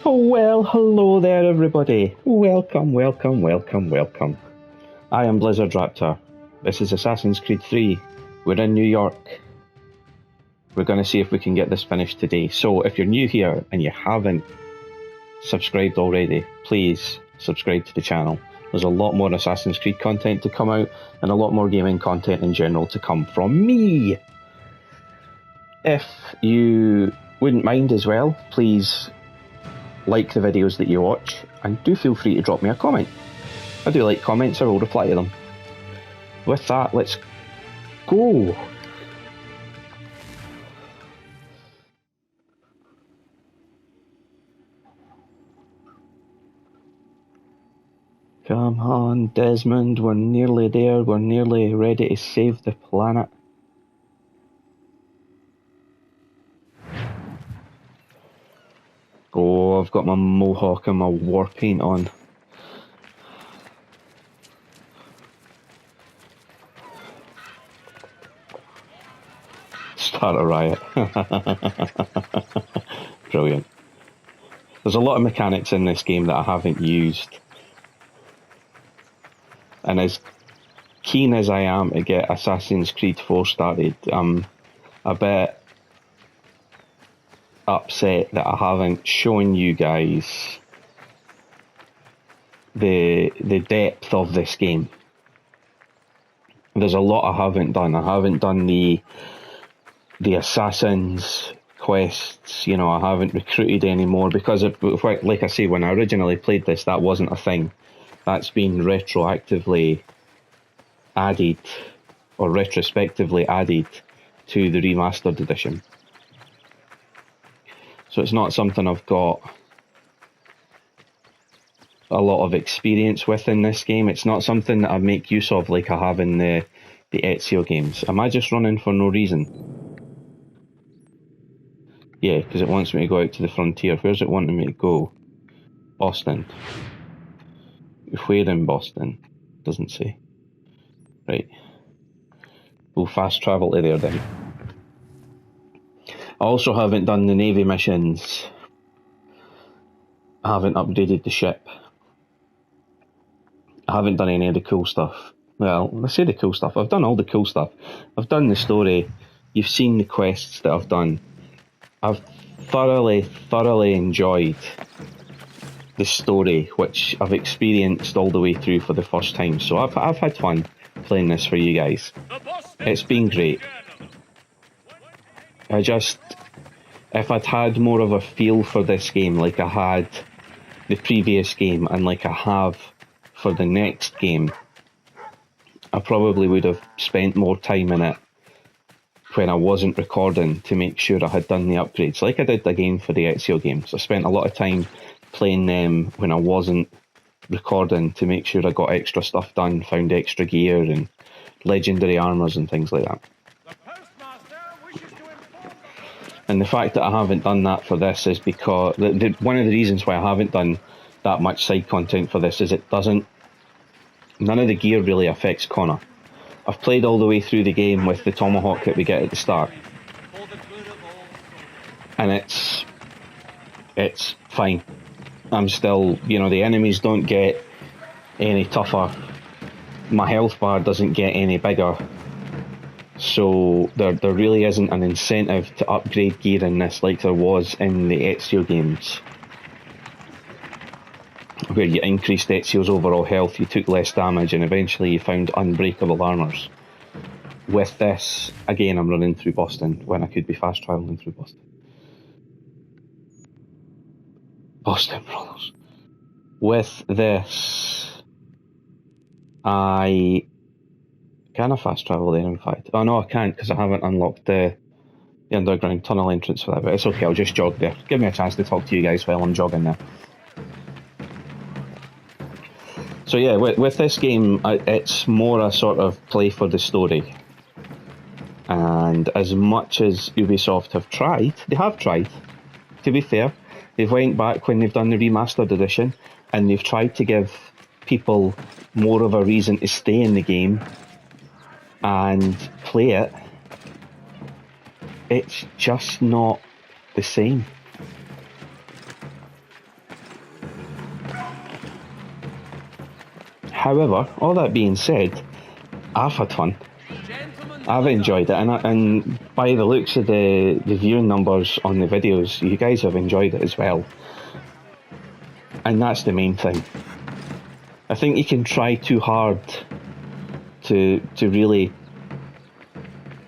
Well, hello there everybody. Welcome. I am Blizzard Raptor. This is Assassin's Creed 3. We're in New York. We're going to see if we can get this finished today. So if you're new here and you haven't subscribed already, please subscribe to the channel. There's a lot more Assassin's Creed content to come out and a lot more gaming content in general to come from me. If you wouldn't mind as well, please like the videos that you watch and do feel free to drop me a comment. I do like comments, I will reply to them. With that, let's go. Come on, Desmond, we're nearly there. We're nearly ready to save the planet. Oh, I've got my mohawk and my war paint on. Start a riot. Brilliant. There's a lot of mechanics in this game that I haven't used. And as keen as I am to get Assassin's Creed 4 started, I'm a bit upset that I haven't shown you guys the depth of this game. There's a lot I haven't done. I haven't done the Assassin's quests, you know, I haven't recruited anymore because of, like I say, when I originally played this, that wasn't a thing. That's been retroactively added or retrospectively added to the remastered edition. So it's not something I've got a lot of experience with in this game. It's not something that I make use of like I have in the Ezio games. Am I just running for no reason? Yeah, because it wants me to go out to the frontier. Where's it wanting me to go? Boston. Where in Boston? Doesn't say. Right. We'll fast travel to there then. I also haven't done the Navy missions. I haven't upgraded the ship. I haven't done any of the cool stuff. Well, I say the cool stuff. I've done all the cool stuff. I've done the story. You've seen the quests that I've done. I've thoroughly enjoyed the story, which I've experienced all the way through for the first time. So I've had fun playing this for you guys. It's been great. If I'd had more of a feel for this game like I had the previous game and like I have for the next game, I probably would have spent more time in it when I wasn't recording to make sure I had done the upgrades, like I did again for the Ezio games. I spent a lot of time playing them when I wasn't recording to make sure I got extra stuff done, found extra gear and legendary armors and things like that. And the fact that I haven't done that for this is because one of the reasons why I haven't done that much side content for this is none of the gear really affects Connor. I've played all the way through the game with the tomahawk that we get at the start, and it's fine. I'm still, you know, the enemies don't get any tougher, my health bar doesn't get any bigger, so there really isn't an incentive to upgrade gear in this like there was in the Ezio games, where you increased Ezio's overall health, you took less damage, and eventually you found unbreakable armours. With this, again, I'm running through Boston when I could be fast travelling through Boston. Boston Brothers. With this, can I fast travel there, in fact? Oh no, I can't, because I haven't unlocked the underground tunnel entrance for that, but it's okay, I'll just jog there. Give me a chance to talk to you guys while I'm jogging there. So yeah, with this game, it's more a sort of play for the story. And as much as Ubisoft they have tried, to be fair. They've went back when they've done the remastered edition, and they've tried to give people more of a reason to stay in the game and play it. It's just not the same. However, all that being said, I've had fun. I've enjoyed it, and by the looks of the viewing numbers on the videos, you guys have enjoyed it as well. And that's the main thing. I think you can try too hard to really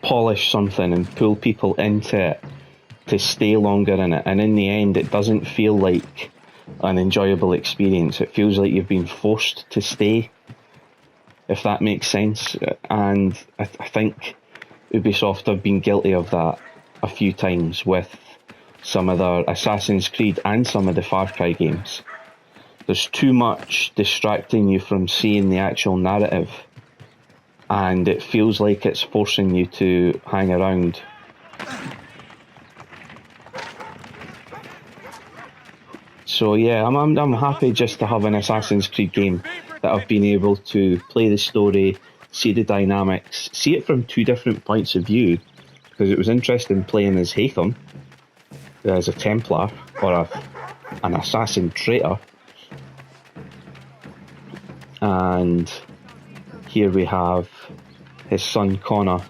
polish something and pull people into it to stay longer in it, and in the end it doesn't feel like an enjoyable experience. It feels like you've been forced to stay, if that makes sense. And I think Ubisoft have been guilty of that a few times with some of their Assassin's Creed and some of the Far Cry games. There's too much distracting you from seeing the actual narrative, and it feels like it's forcing you to hang around. So yeah, I'm happy just to have an Assassin's Creed game that I've been able to play the story, see the dynamics, see it from two different points of view, because it was interesting playing as Haytham, as a Templar, or an assassin traitor. And here we have his son Connor.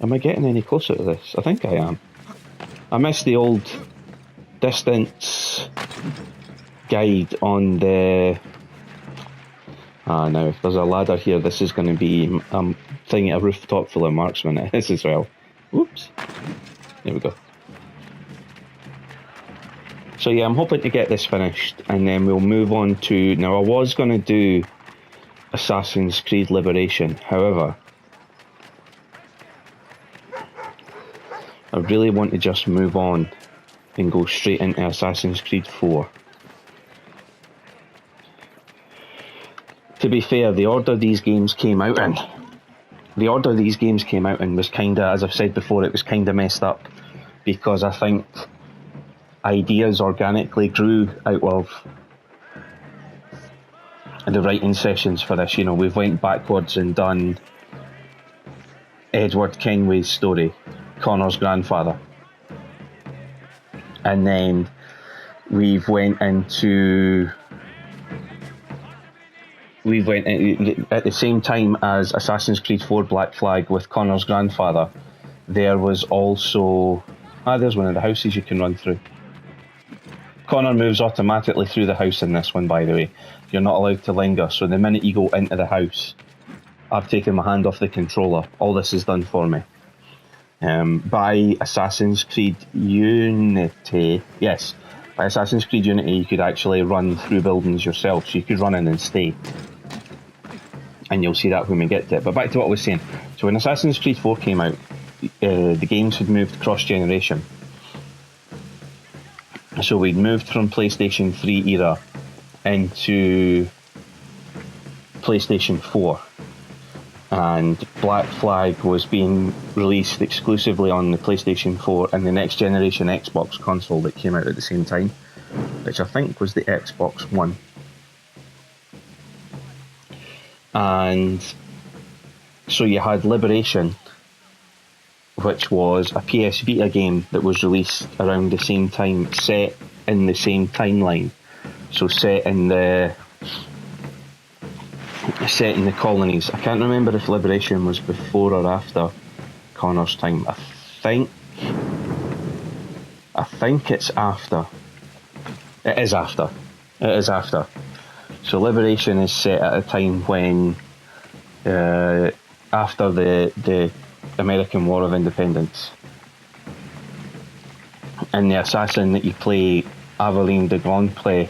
Am I getting any closer to this? I think I am. I missed the old distance guide on the... now if there's a ladder here, this is going to be a rooftop full of marksmen. It is as well. Oops. There we go. So yeah, I'm hoping to get this finished, and then we'll move on to... Now, I was going to do Assassin's Creed Liberation, however, I really want to just move on and go straight into Assassin's Creed 4. To be fair, the order these games came out in, was kinda, as I've said before, it was kinda messed up, because I think ideas organically grew out of the writing sessions for this. You know, we've went backwards and done Edward Kenway's story, Connor's grandfather, and then we've went at the same time as Assassin's Creed 4 Black Flag with Connor's grandfather. There was also there's one of the houses you can run through. Connor moves automatically through the house in this one, by the way. You're not allowed to linger, so the minute you go into the house, I've taken my hand off the controller. All this is done for me. By Assassin's Creed Unity, yes, by Assassin's Creed Unity you could actually run through buildings yourself, so you could run in and stay. And you'll see that when we get to it. But back to what I was saying. So when Assassin's Creed 4 came out, the games had moved cross-generation. So we'd moved from PlayStation 3 era into PlayStation 4. And Black Flag was being released exclusively on the PlayStation 4 and the next generation Xbox console that came out at the same time, which I think was the Xbox One. And so you had Liberation, which was a PS Vita game that was released around the same time, set in the same timeline. So set in the colonies. I can't remember if Liberation was before or after Connor's time. I think it's after. It is after. So Liberation is set at a time when after the American War of Independence. And the assassin that you play, Aveline de Grandplay,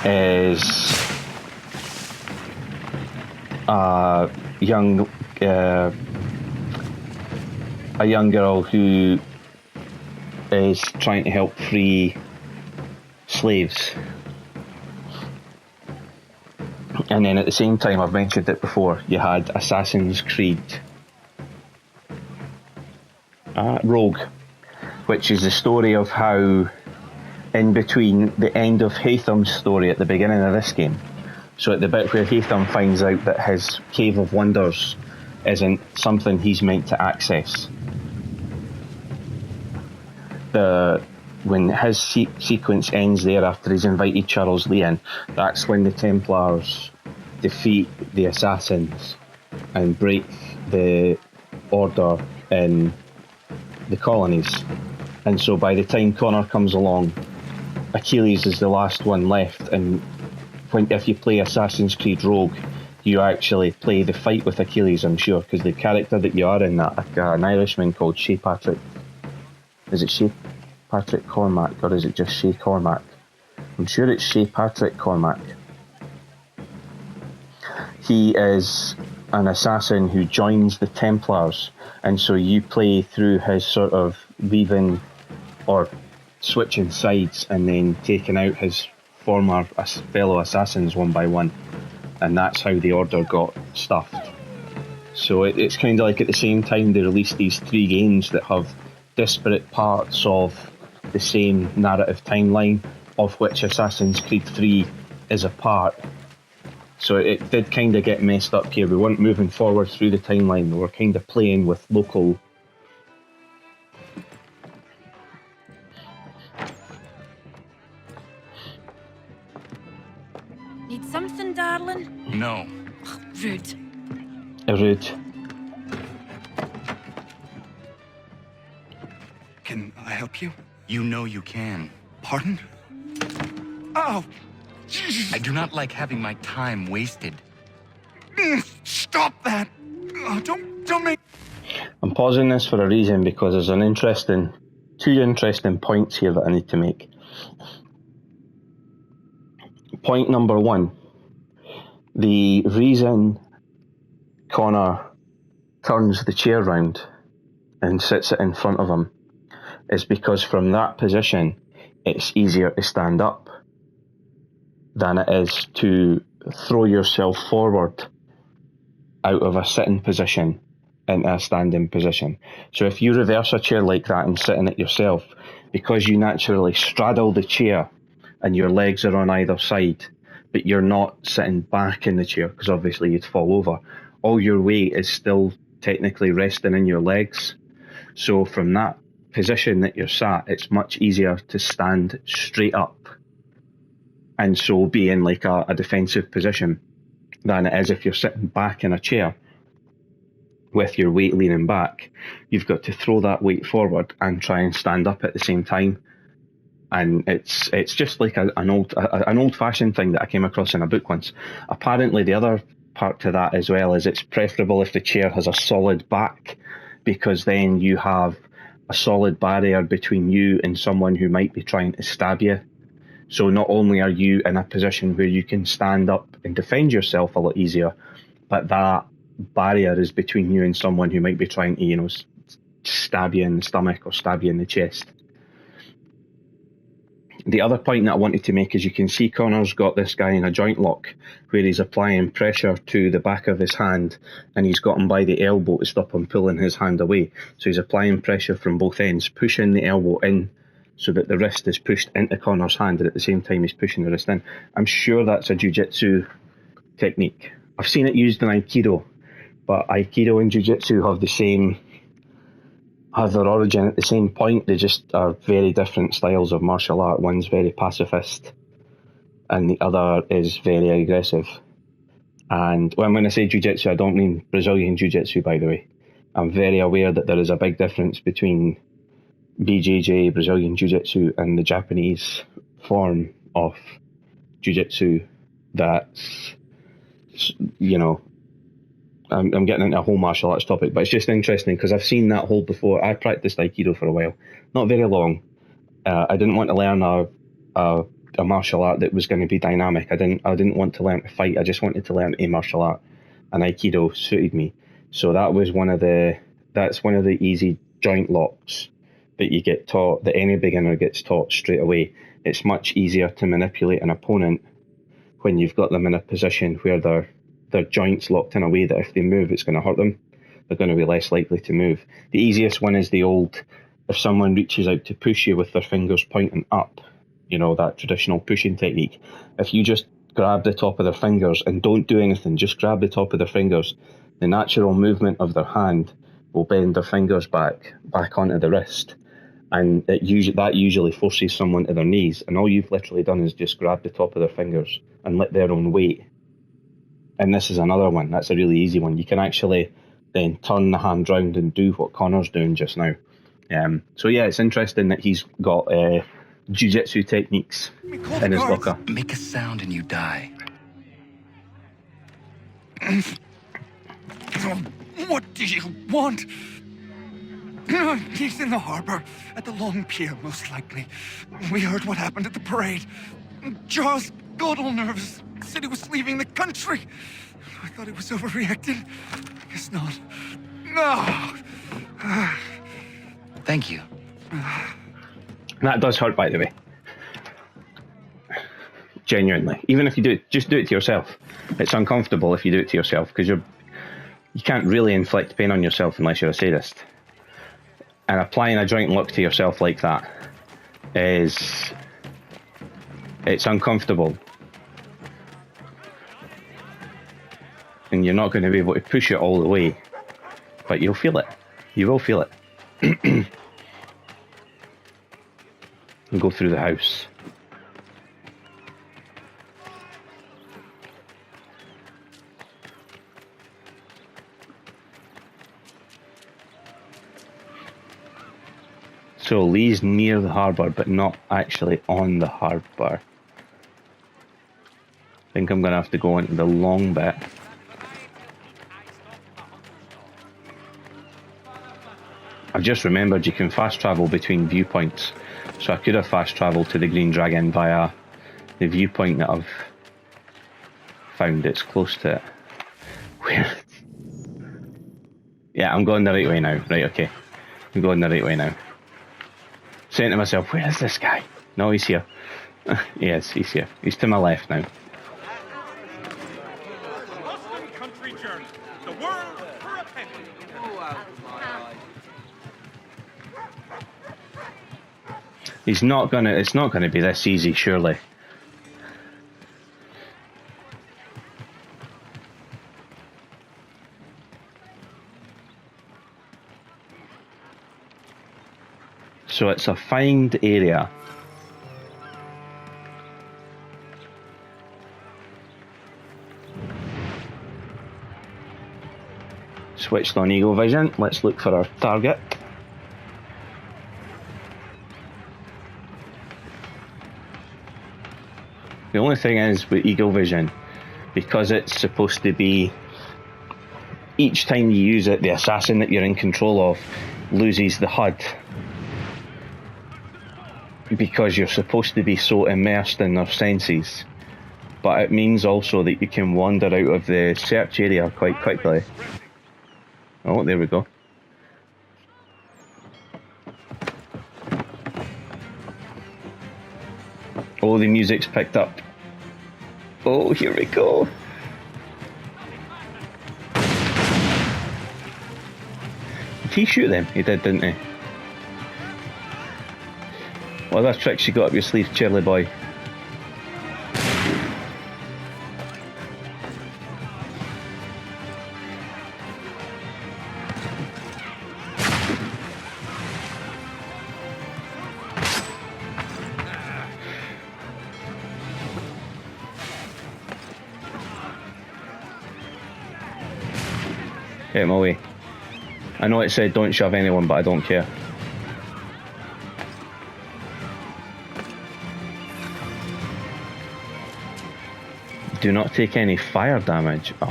is a young girl who is trying to help free slaves. And then at the same time, I've mentioned it before, you had Assassin's Creed Rogue, which is the story of how, in between the end of Haytham's story at the beginning of this game, so at the bit where Haytham finds out that his Cave of Wonders isn't something he's meant to access, when his sequence ends there after he's invited Charles Lee in, that's when the Templars defeat the Assassins and break the order in the colonies. And so by the time Connor comes along, Achilles is the last one left, and if you play Assassin's Creed Rogue, you actually play the fight with Achilles, I'm sure, because the character that you are in that, an Irishman called Shay Patrick. Is it Shay Patrick Cormac, or is it just Shay Cormac? I'm sure it's Shay Patrick Cormac. He is an assassin who joins the Templars, and so you play through his sort of leaving or switching sides and then taking out his former fellow assassins one by one, and that's how the Order got stuffed. So it's kind of like at the same time they released these 3 games that have disparate parts of the same narrative timeline, of which Assassin's Creed 3 is a part. So it did kind of get messed up here. We weren't moving forward through the timeline, we were kind of playing with local... Need something, darling? No. Ugh, rude. Rude. Can I help you? You know you can. Pardon? Oh! I do not like having my time wasted. Stop that! Oh, don't make... I'm pausing this for a reason, because there's two interesting points here that I need to make. Point number 1. The reason Connor turns the chair round and sits it in front of him is because from that position it's easier to stand up than it is to throw yourself forward out of a sitting position into a standing position. So if you reverse a chair like that and sit in it yourself, because you naturally straddle the chair and your legs are on either side, but you're not sitting back in the chair, because obviously you'd fall over, all your weight is still technically resting in your legs. So from that position that you're sat, it's much easier to stand straight up and so be in like a defensive position than it is if you're sitting back in a chair with your weight leaning back. You've got to throw that weight forward and try and stand up at the same time. And it's just like an old-fashioned thing that I came across in a book once. Apparently the other part to that as well is it's preferable if the chair has a solid back, because then you have a solid barrier between you and someone who might be trying to stab you. So not only are you in a position where you can stand up and defend yourself a lot easier, but that barrier is between you and someone who might be trying to, stab you in the stomach or stab you in the chest. The other point that I wanted to make is you can see Connor's got this guy in a joint lock where he's applying pressure to the back of his hand, and he's got him by the elbow to stop him pulling his hand away. So he's applying pressure from both ends, pushing the elbow in so that the wrist is pushed into Connor's hand, and at the same time he's pushing the wrist in. I'm sure that's a jiu-jitsu technique. I've seen it used in Aikido, but Aikido and jiu-jitsu have their origin at the same point. They just are very different styles of martial art. One's very pacifist and the other is very aggressive. And when I say jiu-jitsu, I don't mean Brazilian jiu-jitsu, by the way. I'm very aware that there is a big difference between BJJ, Brazilian jiu-jitsu, and the Japanese form of jiu-jitsu that's, I'm getting into a whole martial arts topic, but it's just interesting because I've seen that hold before. I practiced Aikido for a while, not very long. I didn't want to learn a martial art that was going to be dynamic. I didn't want to learn to fight. I just wanted to learn a martial art, and Aikido suited me. So that's one of the easy joint locks that you get taught, that any beginner gets taught straight away. It's much easier to manipulate an opponent when you've got them in a position where their joints locked in a way that if they move, it's going to hurt them. They're going to be less likely to move. The easiest one is the old, if someone reaches out to push you with their fingers pointing up, that traditional pushing technique. If you just grab the top of their fingers and don't do anything, just grab the top of their fingers, the natural movement of their hand will bend their fingers back onto the wrist. and that usually forces someone to their knees, and all you've literally done is just grab the top of their fingers and let their own weight. And this is another one. That's a really easy one. You can actually then turn the hand round and do what Connor's doing just now. So yeah, it's interesting that he's got jiu-jitsu techniques in his locker. Make a sound and you die. What do you want? He's in the harbor, at the Long Pier, most likely. We heard what happened at the parade. Charles got all nervous, said he was leaving the country. I thought he was overreacting. I guess not. No! Thank you. That does hurt, by the way. Genuinely. Even if you do it, just do it to yourself. It's uncomfortable if you do it to yourself, because you can't really inflict pain on yourself unless you're a sadist. And applying a joint lock to yourself like that it's uncomfortable. And you're not going to be able to push it all the way, but you'll feel it. You will feel it. And go through the house. So Lee's near the harbour, but not actually on the harbour. I think I'm going to have to go into the long bit. I've just remembered you can fast travel between viewpoints. So I could have fast travelled to the Green Dragon via the viewpoint that I've found it's close to it. Where? Yeah, I'm going the right way now. Right, okay. I'm going the right way now. Saying to myself, where is this guy? No, he's here. Yes, he's here. He's to my left now. Country journey. The world for a penny. It's not gonna be this easy, surely. So it's a find area. Switched on Eagle Vision. Let's look for our target. The only thing is with Eagle Vision, because it's supposed to be, each time you use it, the assassin that you're in control of loses the HUD. Because you're supposed to be so immersed in their senses. But it means also that you can wander out of the search area quite quickly. Oh, there we go. Oh, the music's picked up. Oh, here we go. Did he shoot them? He did, didn't he? What other tricks you got up your sleeve, Charlie boy? Get him away. I know it said don't shove anyone, but I don't care. Do not take any fire damage. Oh.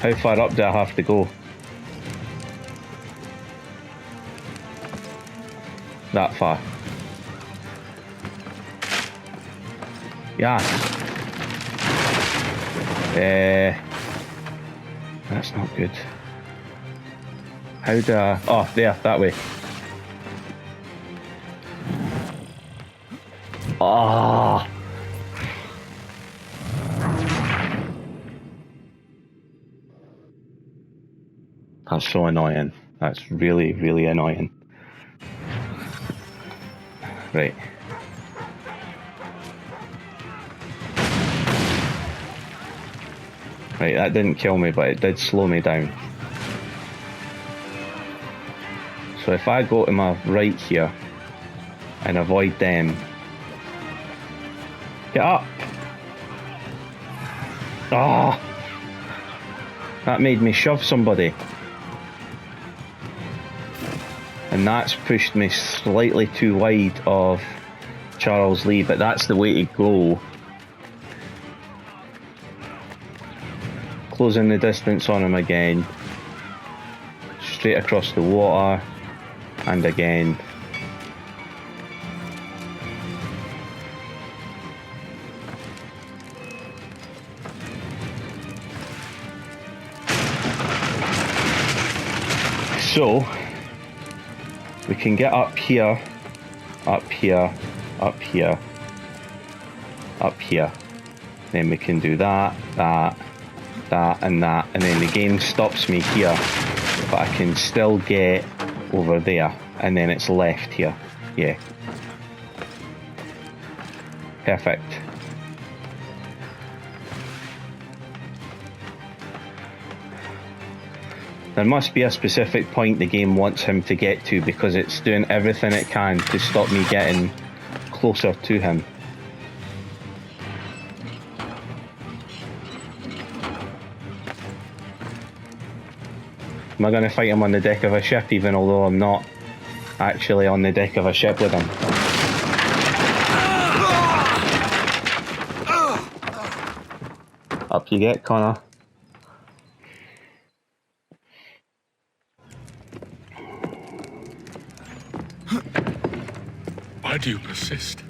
How far up do I have to go? That far. Yeah. That's not good. How do I... Oh, there, that way. Ah. That's so annoying. That's really, really annoying. Right. Right, that didn't kill me, but it did slow me down. So if I go to my right here and avoid them. Get up! Ah! That made me shove somebody. And that's pushed me slightly too wide of Charles Lee, but that's the way to go. Closing the distance on him again. Straight across the water. And again. So, we can get up here, up here, up here, up here. Then we can do that, that, and that, and then the game stops me here, but I can still get over there, and then it's left here. Yeah. Perfect. There must be a specific point the game wants him to get to, because it's doing everything it can to stop me getting closer to him. Am I going to fight him on the deck of a ship, even although I'm not actually on the deck of a ship with him? Up you get, Connor. Why do you persist?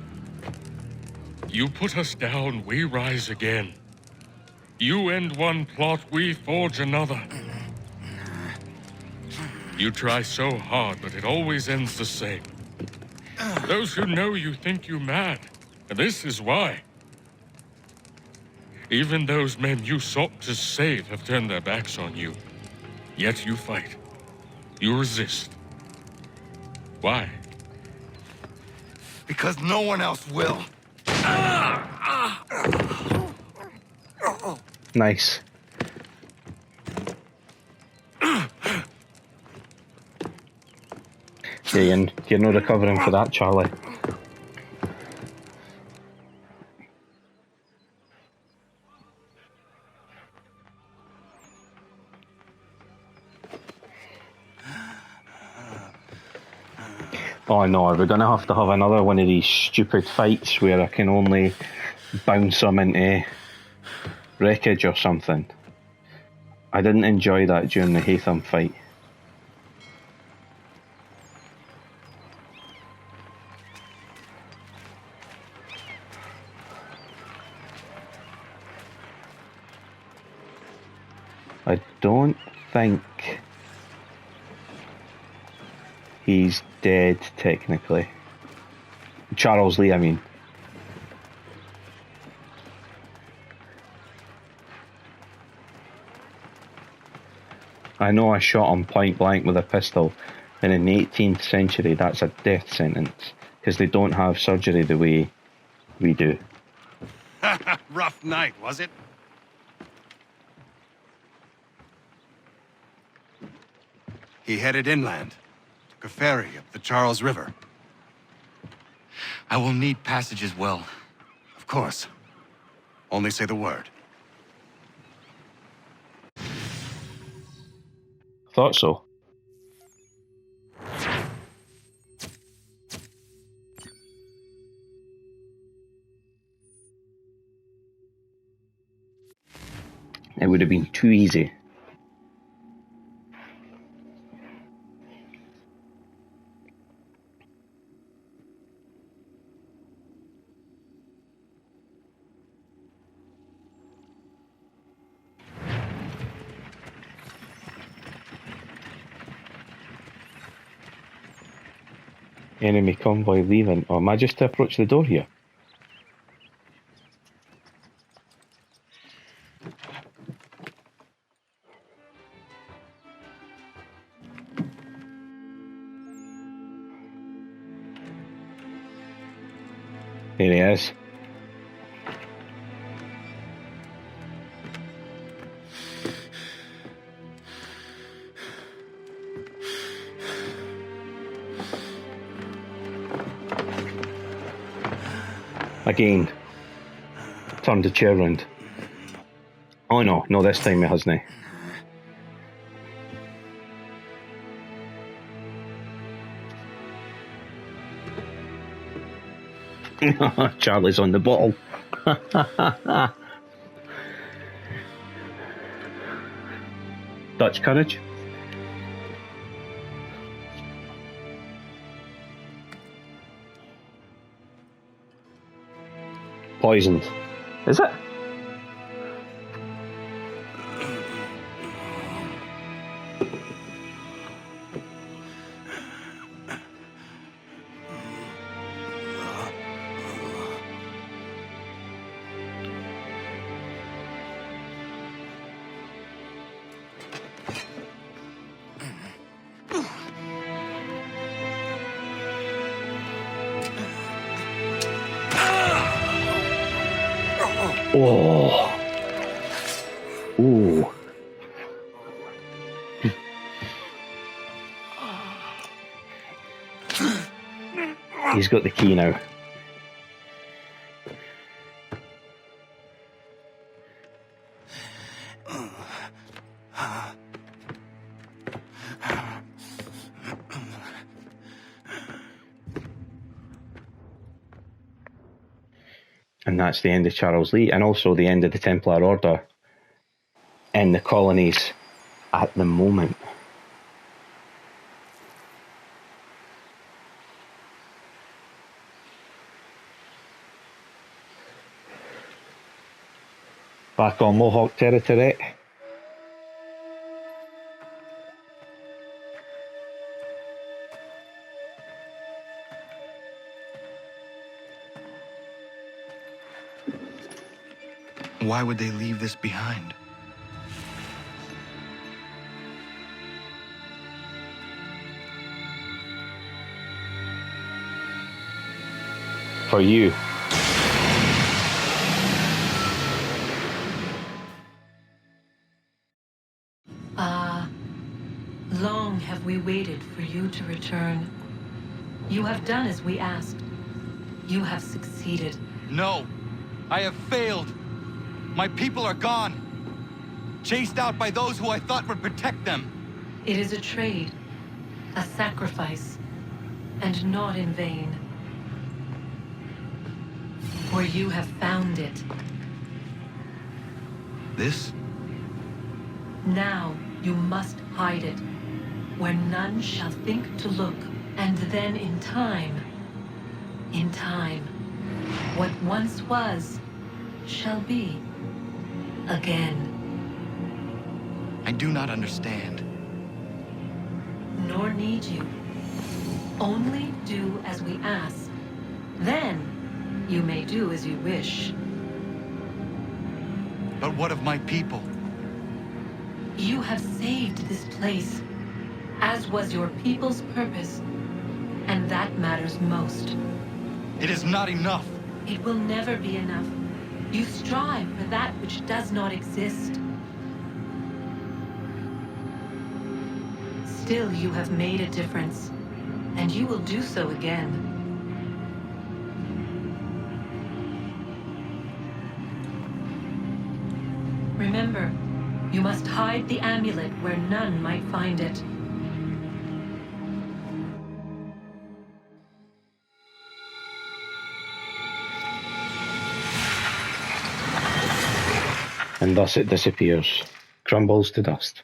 You put us down, we rise again. You end one plot, we forge another. You try so hard, but it always ends the same. Those who know you think you mad, and this is why. Even those men you sought to save have turned their backs on you. Yet you fight. You resist. Why? Because no one else will. Nice. Yeah, you're not recovering for that, Charlie. Oh no, we're going to have another one of these stupid fights where I can only bounce them into wreckage or something. I didn't enjoy that during the Haytham fight. I don't think he's dead, technically. Charles Lee, I mean. I know I shot him point blank with a pistol, and in the 18th century that's a death sentence, because they don't have surgery the way we do. Rough night, was it? He headed inland, took a ferry up the Charles River. I will need passage as well. Of course. Only say the word. Thought so. It would have been too easy. Enemy convoy leaving. Or am I just to approach the door here? There he is. Again. Turn the chair round. Oh no, no, this time it hasn't. Charlie's on the bottle. Dutch courage. Poisoned. Is it? Oh. Ooh. He's got the key now. And that's the end of Charles Lee, and also the end of the Templar Order in the colonies at the moment. Back on Mohawk territory. Why would they leave this behind? For you. Long have we waited for you to return. You have done as we asked. You have succeeded. No! I have failed! My people are gone! Chased out by those who I thought would protect them! It is a trade, a sacrifice, and not in vain. For you have found it. This? Now you must hide it, where none shall think to look, and then in time, what once was, shall be again. I do not understand. Nor need you. Only do as we ask. Then, you may do as you wish. But what of my people? You have saved this place, as was your people's purpose, and that matters most. It is not enough. It will never be enough. You strive for that which does not exist. Still, you have made a difference, and you will do so again. Remember, you must hide the amulet where none might find it. And thus it disappears, crumbles to dust.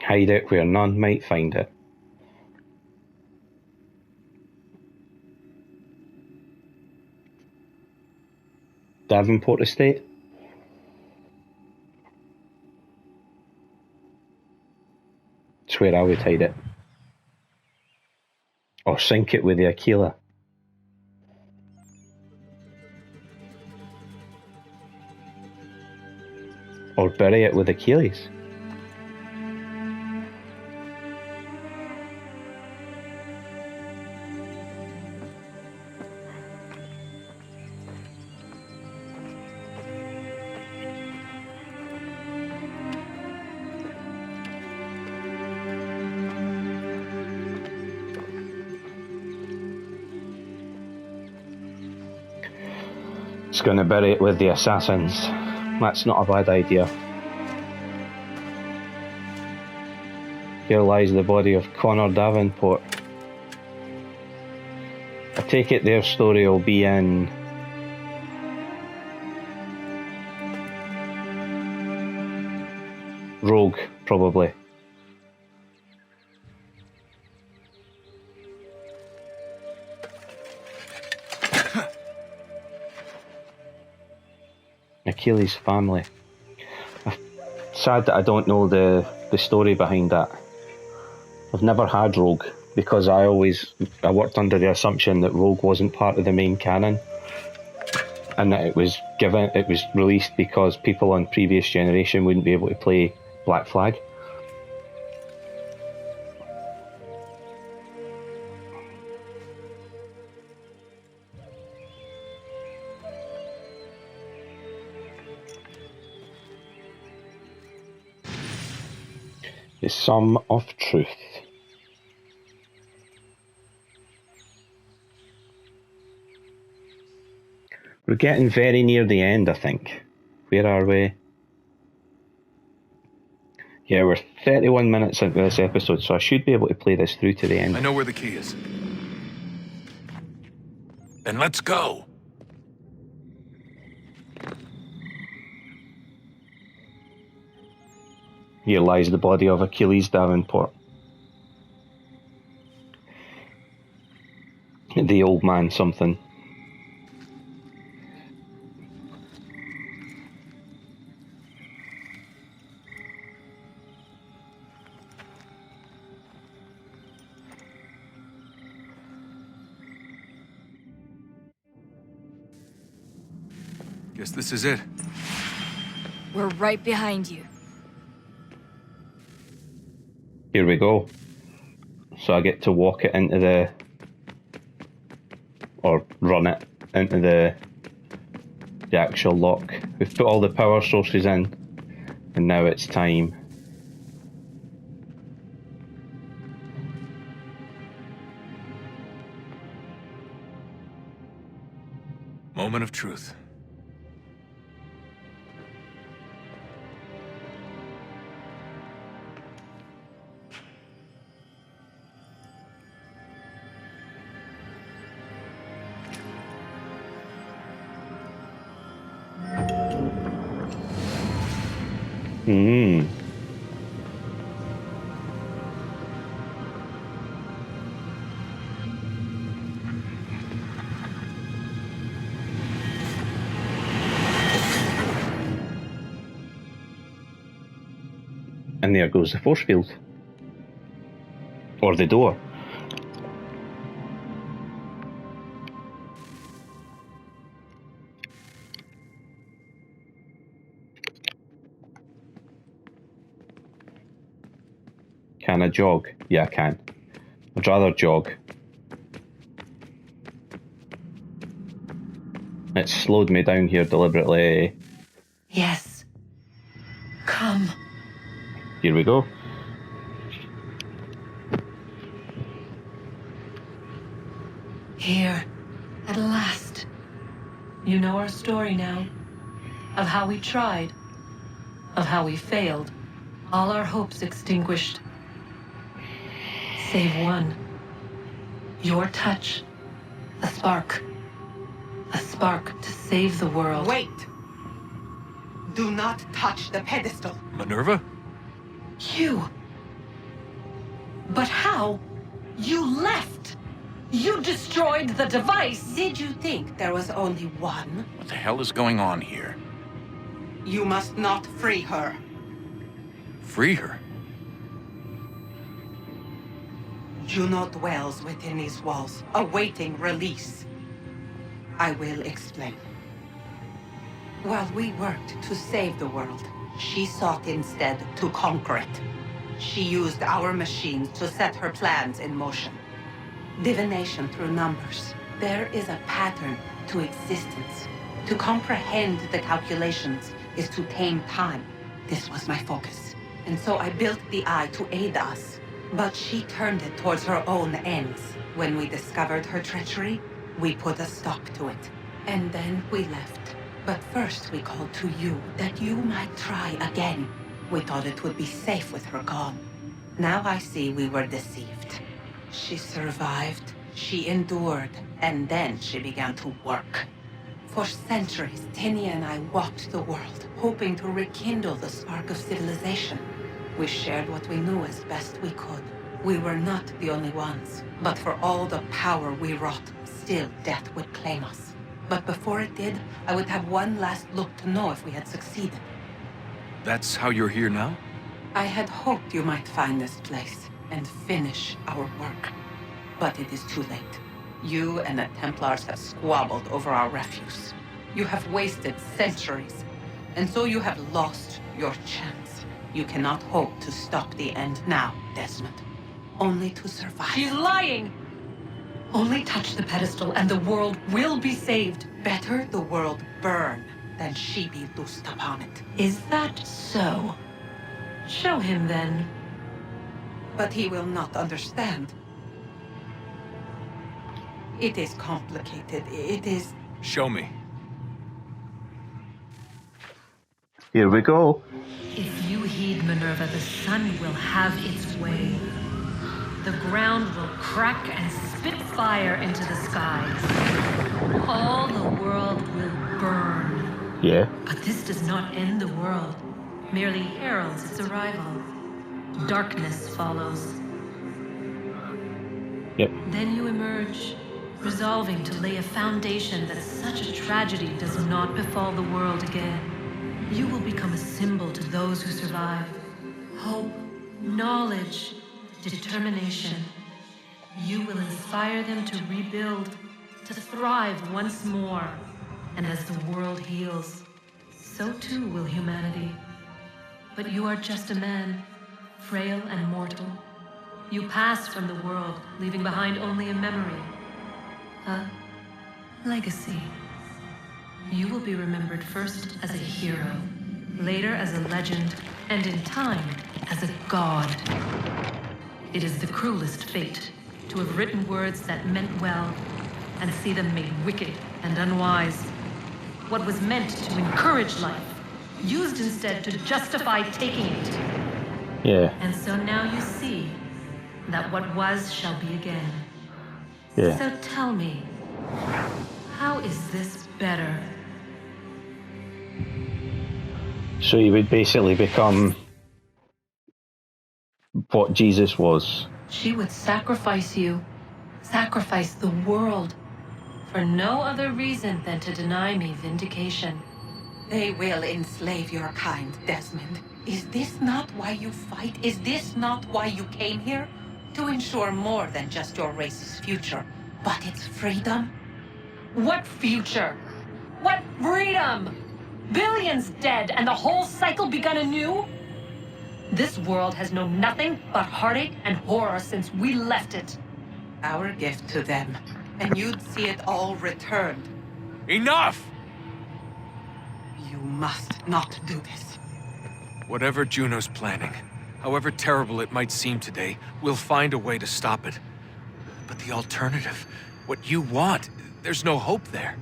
Hide it where none might find it. Davenport Estate? It's where I would hide it. Or sink it with the Aquila. Or bury it with Achilles. It's going to bury it with the assassins. That's not a bad idea. Here lies the body of Connor Davenport. I take it their story will be in Rogue, probably. Achilles' family. Sad that I don't know the story behind that. I've never had Rogue because I worked under the assumption that Rogue wasn't part of the main canon, and that it was released because people on previous generation wouldn't be able to play Black Flag. The Sum of Truth. We're getting very near the end, I think. Where are we? Yeah, we're 31 minutes into this episode, so I should be able to play this through to the end. I know where the key is. Then let's go. Here lies the body of Achilles Davenport. The old man something. Guess this is it. We're right behind you. Here we go. So I get to walk it into the... or run it into the actual lock. We've put all the power sources in, and now it's time. Moment of truth. And there goes the force field. Or the door. Can I jog? Yeah, I can. I'd rather jog. It slowed me down here deliberately. Yes. Come. Here we go. Here. At last. You know our story now. Of how we tried. Of how we failed. All our hopes extinguished. Save one. Your touch. A spark. A spark to save the world. Wait! Do not touch the pedestal. Minerva? You. But how? You left. You destroyed the device. Did you think there was only one? What the hell is going on here? You must not free her. Free her? Juno dwells within these walls, awaiting release. I will explain. While we worked to save the world, she sought instead to conquer it. She used our machines to set her plans in motion. Divination through numbers. There is a pattern to existence. To comprehend the calculations is to tame time. This was my focus. And so I built the eye to aid us. But she turned it towards her own ends. When we discovered her treachery, we put a stop to it. And then we left. But first we called to you, that you might try again. We thought it would be safe with her gone. Now I see we were deceived. She survived, she endured, and then she began to work. For centuries, Tinia and I walked the world, hoping to rekindle the spark of civilization. We shared what we knew as best we could. We were not the only ones, but for all the power we wrought, still death would claim us. But before it did, I would have one last look to know if we had succeeded. That's how you're here now? I had hoped you might find this place and finish our work. But it is too late. You and the Templars have squabbled over our refuse. You have wasted centuries, and so you have lost your chance. You cannot hope to stop the end now, Desmond. Only to survive. She's lying! Only touch the pedestal and the world will be saved. Better the world burn than she be loosed upon it. Is that so? Show him then. But he will not understand. It is complicated. It is... Show me. Here we go. If you heed Minerva, the sun will have its way. The ground will crack and spit fire into the skies. All the world will burn. Yeah. But this does not end the world, merely heralds its arrival. Darkness follows. Yep. Then you emerge, resolving to lay a foundation that such a tragedy does not befall the world again. You will become a symbol to those who survive. Hope, knowledge, determination. You will inspire them to rebuild, to thrive once more. And as the world heals, so too will humanity. But you are just a man, frail and mortal. You pass from the world, leaving behind only a memory. A legacy. You will be remembered first as a hero, later as a legend, and in time, as a god. It is the cruelest fate to have written words that meant well and see them made wicked and unwise. What was meant to encourage life, used instead to justify taking it. Yeah. And so now you see that what was shall be again. Yeah. So tell me, how is this better? So you would basically become what Jesus was. She would sacrifice you, sacrifice the world, for no other reason than to deny me vindication. They will enslave your kind, Desmond. Is this not why you fight? Is this not why you came here? To ensure more than just your race's future, but its freedom? What future? What freedom? Billions dead and the whole cycle begun anew? This world has known nothing but heartache and horror since we left it. Our gift to them, and you'd see it all returned. Enough! You must not do this. Whatever Juno's planning, however terrible it might seem today, we'll find a way to stop it. But the alternative, what you want, there's no hope there.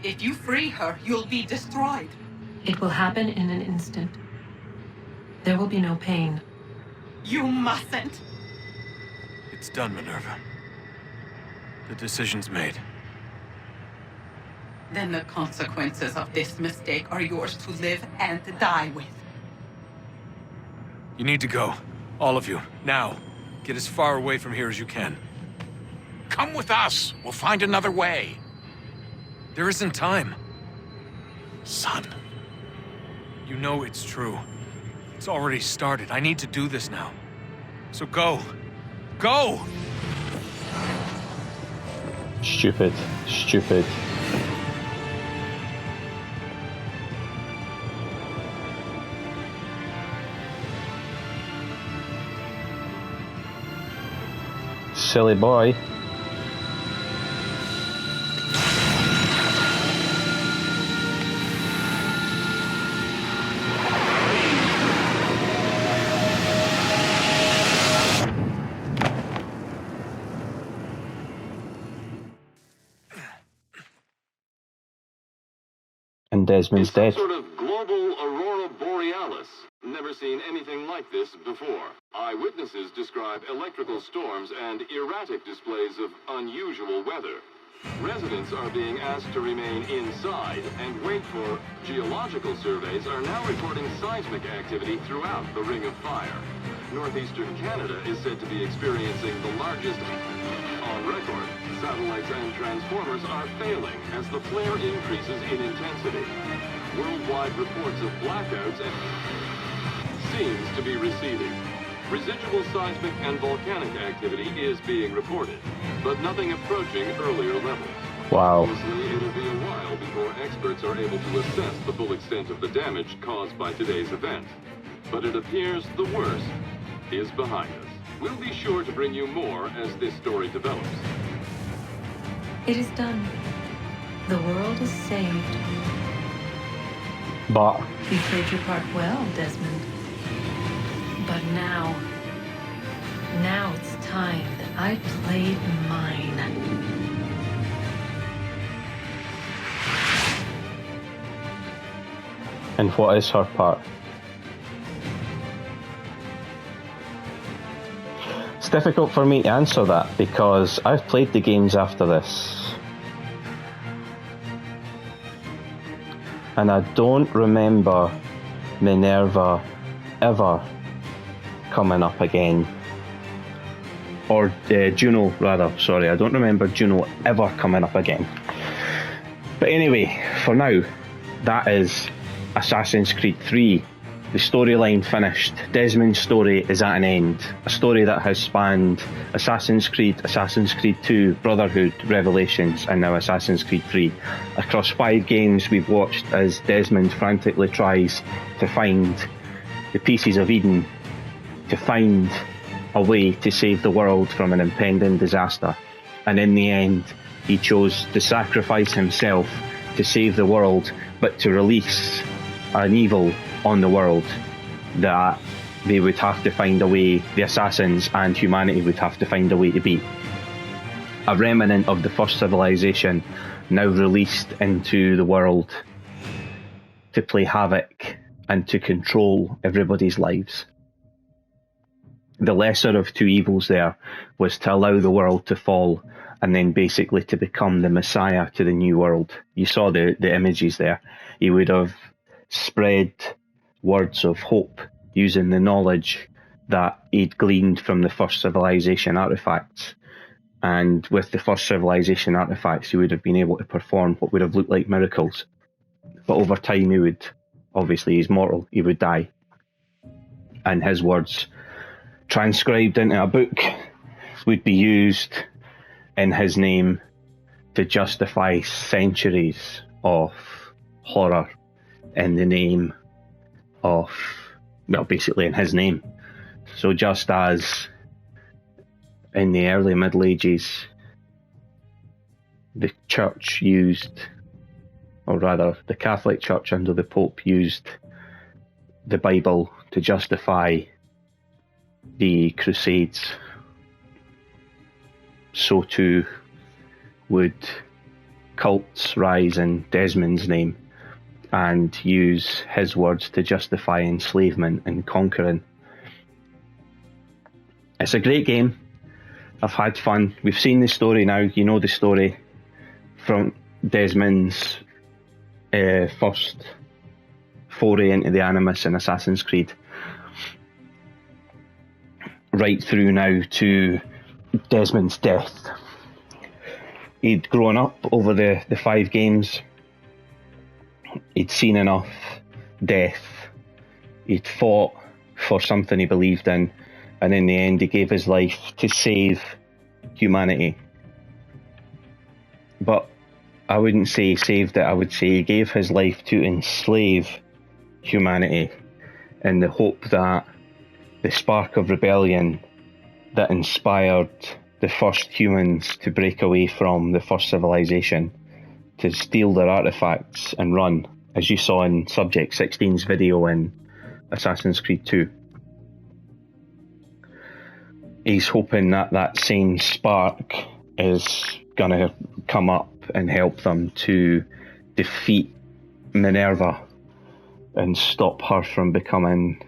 If you free her, you'll be destroyed. It will happen in an instant. There will be no pain. You mustn't. It's done, Minerva. The decision's made. Then the consequences of this mistake are yours to live and die with. You need to go. All of you. Now. Get as far away from here as you can. Come with us. We'll find another way. There isn't time. Son. You know it's true. It's already started. I need to do this now. So go. Go! Stupid. Stupid. Silly boy. and Desmond's It's some dead. sort of global aurora borealis. Never seen anything like this before. Eyewitnesses describe electrical storms and erratic displays of unusual weather. Residents are being asked to remain inside and wait for geological surveys are now reporting seismic activity throughout the Ring of Fire. Northeastern Canada is said to be experiencing the largest on record. Satellites and transformers are failing as the flare increases in intensity. Worldwide reports of blackouts seems to be receding. Residual seismic and volcanic activity is being reported, but nothing approaching earlier levels. Wow. Obviously, it'll be a while before experts are able to assess the full extent of the damage caused by today's event. But it appears the worst is behind us. We'll be sure to bring you more as this story develops. It is done. The world is saved. But You played your part well, Desmond. But now it's time that I played mine. and what is her part? It's difficult for me to answer that because I've played the games after this. And I don't remember Minerva ever coming up again. Or Juno, rather. Sorry, I don't remember Juno ever coming up again. But anyway, for now, that is Assassin's Creed 3. The storyline finished. Desmond's story is at an end. A story that has spanned Assassin's Creed 2, Brotherhood, Revelations, and now Assassin's Creed 3. Across 5 games, we've watched as Desmond frantically tries to find the pieces of Eden, to find a way to save the world from an impending disaster. And in the end, he chose to sacrifice himself to save the world, but to release an evil on the world that they would have to find a way, the assassins and humanity would have to find a way to beat. A remnant of the first civilization now released into the world to play havoc and to control everybody's lives. The lesser of two evils there was to allow the world to fall and then basically to become the Messiah to the new world. You saw the images there. He would have spread words of hope using the knowledge that he'd gleaned from the first civilization artifacts. And with the first civilization artifacts, he would have been able to perform what would have looked like miracles. But over time, he would, obviously he's mortal, he would die. And his words, transcribed into a book, would be used in his name to justify centuries of horror in the name of, well, basically in his name. So just as in the early Middle Ages, the church used, or rather the Catholic Church under the Pope used the Bible to justify the Crusades, so too would cults rise in Desmond's name and use his words to justify enslavement and conquering. It's a great game. I've had fun. We've seen the story now. You know the story from Desmond's first foray into the Animus in Assassin's Creed, right through now to Desmond's death. He'd grown up over the 5 games. He'd seen enough death. He'd fought for something he believed in, and in the end he gave his life to save humanity. But I wouldn't say he saved it, I would say he gave his life to enslave humanity in the hope that the spark of rebellion that inspired the first humans to break away from the first civilization, to steal their artifacts and run, as you saw in Subject 16's video in Assassin's Creed 2. He's hoping that that same spark is going to come up and help them to defeat Minerva and stop her from becoming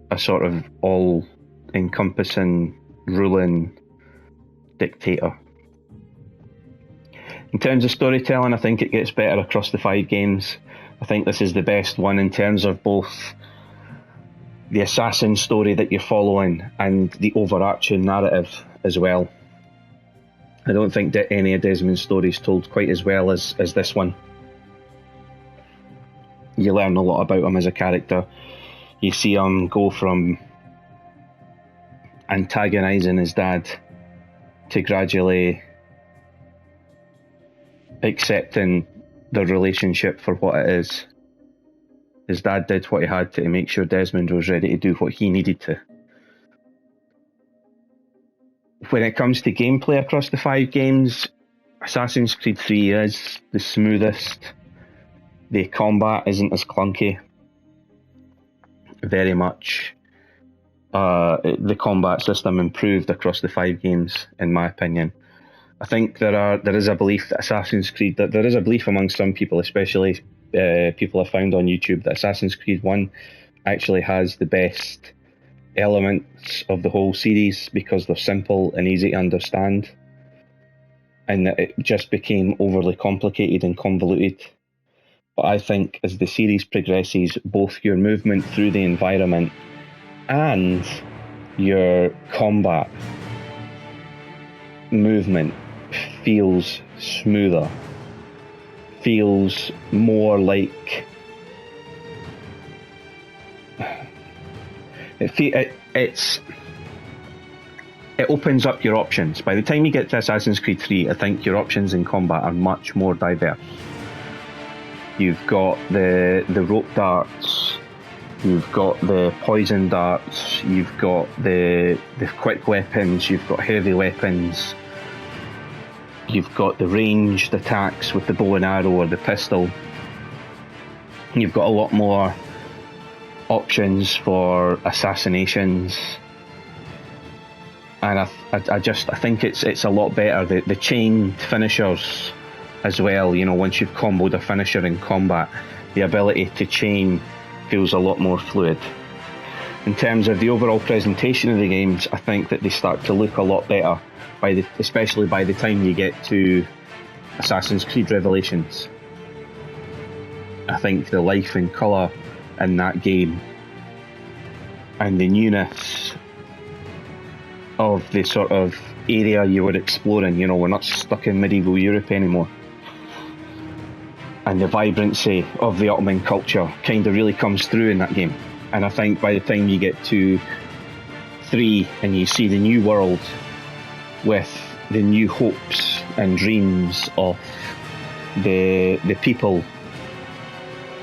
a sort of all-encompassing, ruling dictator. In terms of storytelling, I think it gets better across the 5 games. I think this is the best one in terms of both the assassin story that you're following and the overarching narrative as well. I don't think that any of Desmond's stories told quite as well as this one. You learn a lot about him as a character. You see him go from antagonising his dad to gradually accepting the relationship for what it is. His dad did what he had to make sure Desmond was ready to do what he needed to. When it comes to gameplay across the 5 games, Assassin's Creed 3 is the smoothest. The combat isn't as clunky. Very much. The combat system improved across the 5 games, in my opinion. I think there is a belief that Assassin's Creed, that there is a belief among some people, especially people I've found on YouTube, that Assassin's Creed 1 actually has the best elements of the whole series because they're simple and easy to understand, and that it just became overly complicated and convoluted. But I think as the series progresses, both your movement through the environment and your combat movement feels smoother, feels more like it opens up your options. By the time you get to Assassin's Creed 3, I think your options in combat are much more diverse. You've got the rope darts, you've got the poison darts, you've got the quick weapons, you've got heavy weapons, you've got the ranged attacks with the bow and arrow or the pistol. You've got a lot more options for assassinations, and I think it's a lot better. The chained finishers as well, you know, once you've comboed a finisher in combat, the ability to chain feels a lot more fluid. In terms of the overall presentation of the games, I think that they start to look a lot better, especially by the time you get to Assassin's Creed Revelations. I think the life and colour in that game and the newness of the sort of area you were exploring, you know, we're not stuck in medieval Europe anymore, and the vibrancy of the Ottoman culture kind of really comes through in that game. And I think by the time you get to 3 and you see the new world with the new hopes and dreams of the people,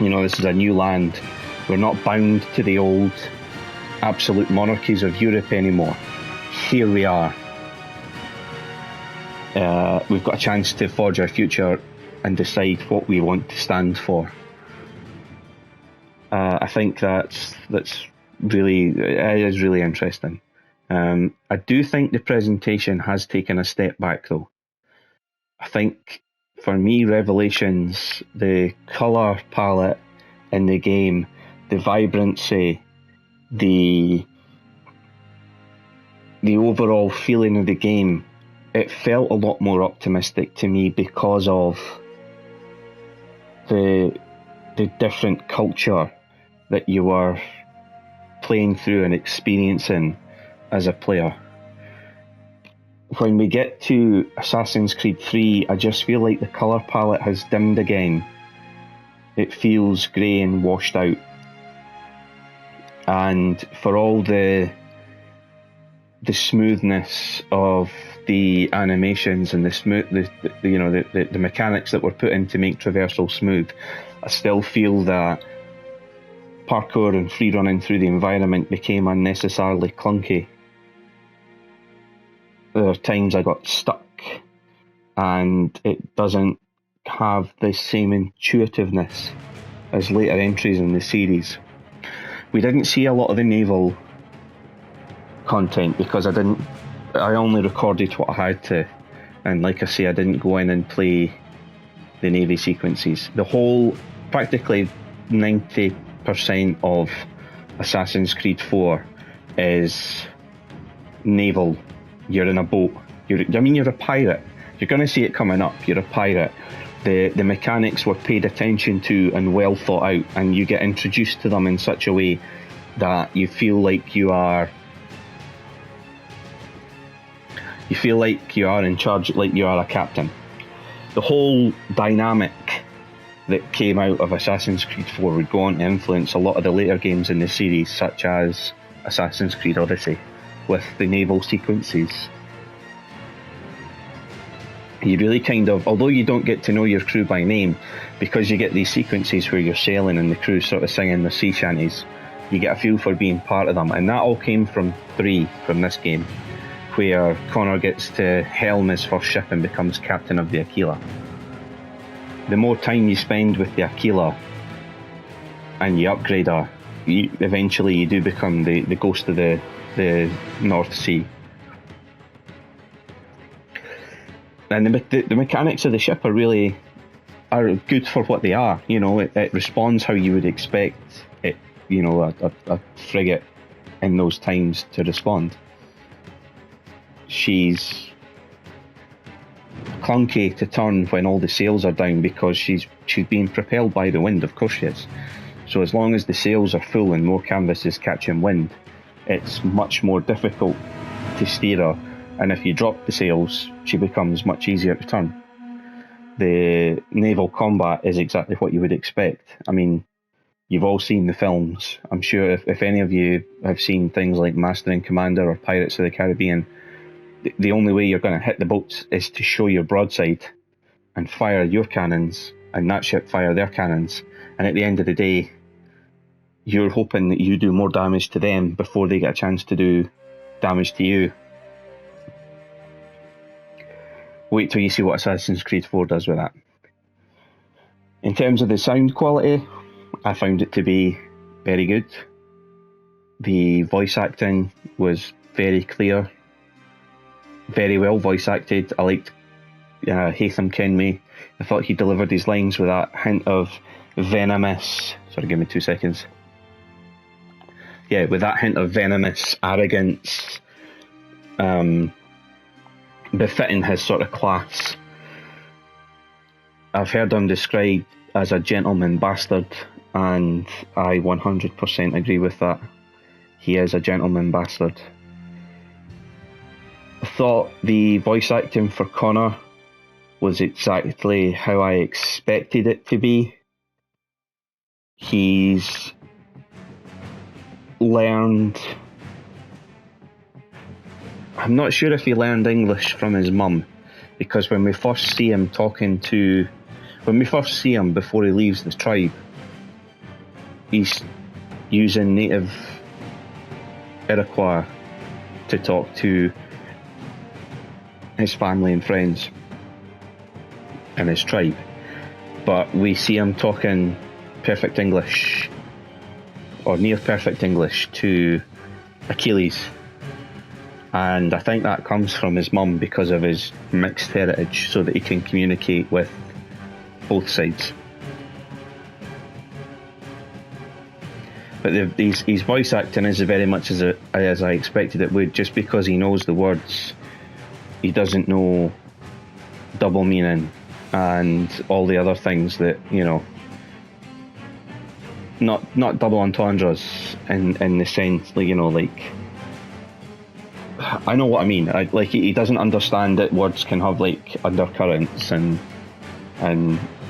you know, this is a new land. We're not bound to the old absolute monarchies of Europe anymore. Here we are. We've got a chance to forge our future and decide what we want to stand for. I think that's really, it is really interesting. I do think the presentation has taken a step back though. I think for me, Revelations, the colour palette in the game, the vibrancy, the overall feeling of the game, it felt a lot more optimistic to me because of the different culture that you were playing through and experiencing as a player. When we get to Assassin's Creed 3, I just feel like the colour palette has dimmed again. It feels grey and washed out. And for all the smoothness of the animations and the mechanics that were put in to make traversal smooth, I still feel that parkour and free running through the environment became unnecessarily clunky. There are times I got stuck and it doesn't have the same intuitiveness as later entries in the series. We didn't see a lot of the naval content because I only recorded what I had to, and like I say, I didn't go in and play the Navy sequences. The whole, practically 90% of Assassin's Creed 4 is naval. You're in a boat. You're a pirate. You're going to see it coming up. You're a pirate. The mechanics were paid attention to and well thought out, and you get introduced to them in such a way that you feel like you are in charge, like you are a captain. The whole dynamic that came out of Assassin's Creed 4 would go on to influence a lot of the later games in the series, such as Assassin's Creed Odyssey, with the naval sequences. You really kind of, although you don't get to know your crew by name, because you get these sequences where you're sailing and the crew sort of singing their sea shanties, you get a feel for being part of them. And that all came from this game, where Connor gets to helm his first ship and becomes captain of the Aquila. The more time you spend with the Aquila and you upgrade her, eventually you do become the ghost of the North Sea. And the mechanics of the ship are good for what they are. You know, it responds how you would expect it, you know, a frigate in those times to respond. She's clunky to turn when all the sails are down because she's being propelled by the wind. Of course she is. So as long as the sails are full and more canvas is catching wind, it's much more difficult to steer her. And if you drop the sails, she becomes much easier to turn. The naval combat is exactly what you would expect. I mean, you've all seen the films. I'm sure if any of you have seen things like Master and Commander or Pirates of the Caribbean, the only way you're going to hit the boats is to show your broadside and fire your cannons, and that ship fire their cannons. And at the end of the day, you're hoping that you do more damage to them before they get a chance to do damage to you. Wait till you see what Assassin's Creed 4 does with that. In terms of the sound quality, I found it to be very good. The voice acting was very clear, very well voice acted. I liked Haytham Kenway. I thought he delivered his lines with that hint of venomous... Sorry, give me 2 seconds. Yeah, with that hint of venomous arrogance, befitting his sort of class. I've heard him described as a gentleman bastard, and I 100% agree with that. He is a gentleman bastard. I thought the voice acting for Connor was exactly how I expected it to be. He's learned... I'm not sure if he learned English from his mum, because when we first see him before he leaves the tribe, he's using native Iroquois to talk to his family and friends and his tribe. But we see him talking perfect English, or near perfect English, to Achilles. And I think that comes from his mum because of his mixed heritage, so that he can communicate with both sides. But his voice acting is very much as I expected it would, just because he knows the words. He doesn't know double meaning and all the other things that, you know, not double entendres in the sense, like, you know, like, I know what I mean. He doesn't understand that words can have like undercurrents and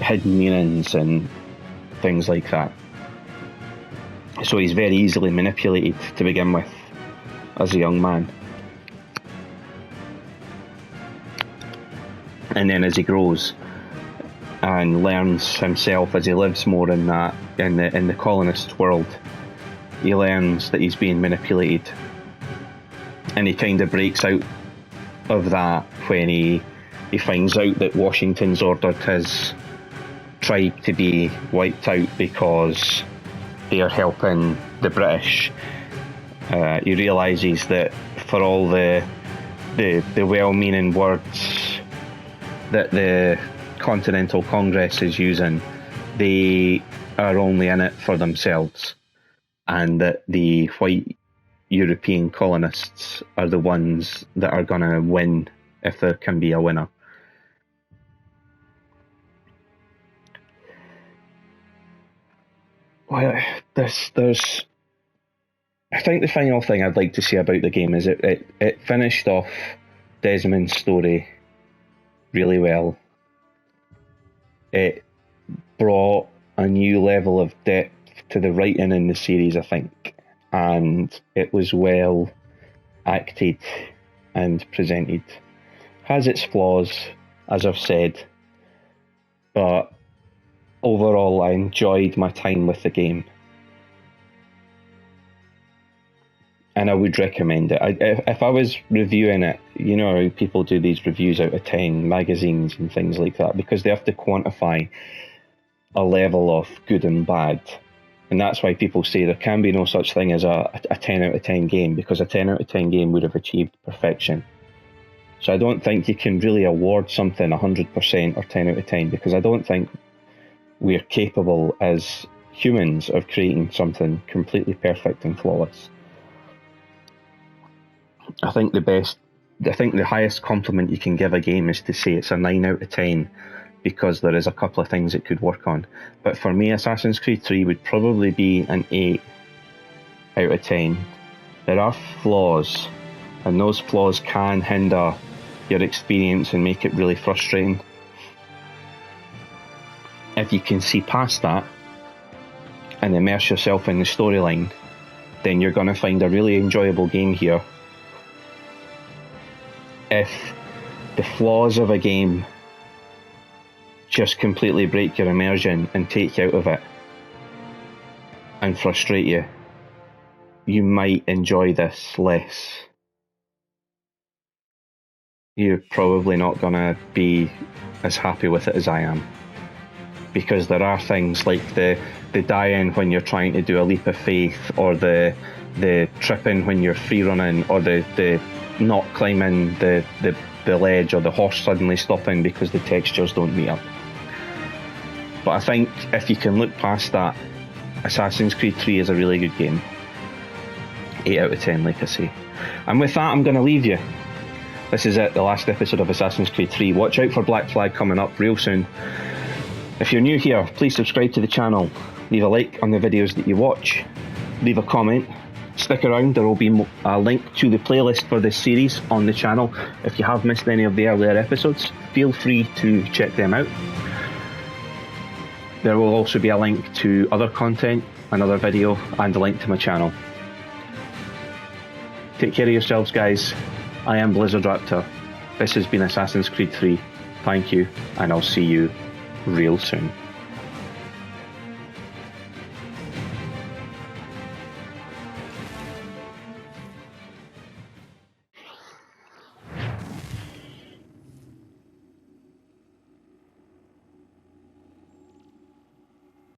hidden meanings and things like that. So he's very easily manipulated to begin with as a young man. And then as he grows and learns himself, as he lives more in the colonist world, he learns that he's being manipulated. And he kind of breaks out of that when he finds out that Washington's ordered his tribe to be wiped out because they are helping the British. He realises that for all the well-meaning words that the Continental Congress is using, they are only in it for themselves, and that the white European colonists are the ones that are going to win if there can be a winner. Well, there's. I think the final thing I'd like to say about the game is it finished off Desmond's story really well. It brought a new level of depth to the writing in the series, I think, and it was well acted and presented. Has its flaws, as I've said, but overall I enjoyed my time with the game, and I would recommend it. If I was reviewing it, you know how people do these reviews out of 10, magazines and things like that, because they have to quantify a level of good and bad. And that's why people say there can be no such thing as a 10 out of 10 game, because a 10 out of 10 game would have achieved perfection. So I don't think you can really award something 100% or 10 out of 10, because I don't think we're capable as humans of creating something completely perfect and flawless. I think the highest compliment you can give a game is to say it's a 9 out of 10, because there is a couple of things it could work on. But for me, Assassin's Creed 3 would probably be an 8 out of 10. There are flaws, and those flaws can hinder your experience and make it really frustrating. If you can see past that and immerse yourself in the storyline, then you're going to find a really enjoyable game here. If the flaws of a game just completely break your immersion and take you out of it and frustrate you, you might enjoy this less. You're probably not going to be as happy with it as I am, because there are things like the dying when you're trying to do a leap of faith, or the tripping when you're free running, or the not climbing the ledge, or the horse suddenly stopping because the textures don't meet up. But I think if you can look past that, Assassin's Creed 3 is a really good game. 8 out of 10, like I say. And with that, I'm going to leave you. This is it, the last episode of Assassin's Creed 3. Watch out for Black Flag coming up real soon. If you're new here, please subscribe to the channel. Leave a like on the videos that you watch. Leave a comment. Stick around, there will be a link to the playlist for this series on the channel. If you have missed any of the earlier episodes, feel free to check them out. There will also be a link to other content, another video, and a link to my channel. Take care of yourselves, guys. I am Blizzard Raptor. This has been Assassin's Creed 3. Thank you, and I'll see you real soon.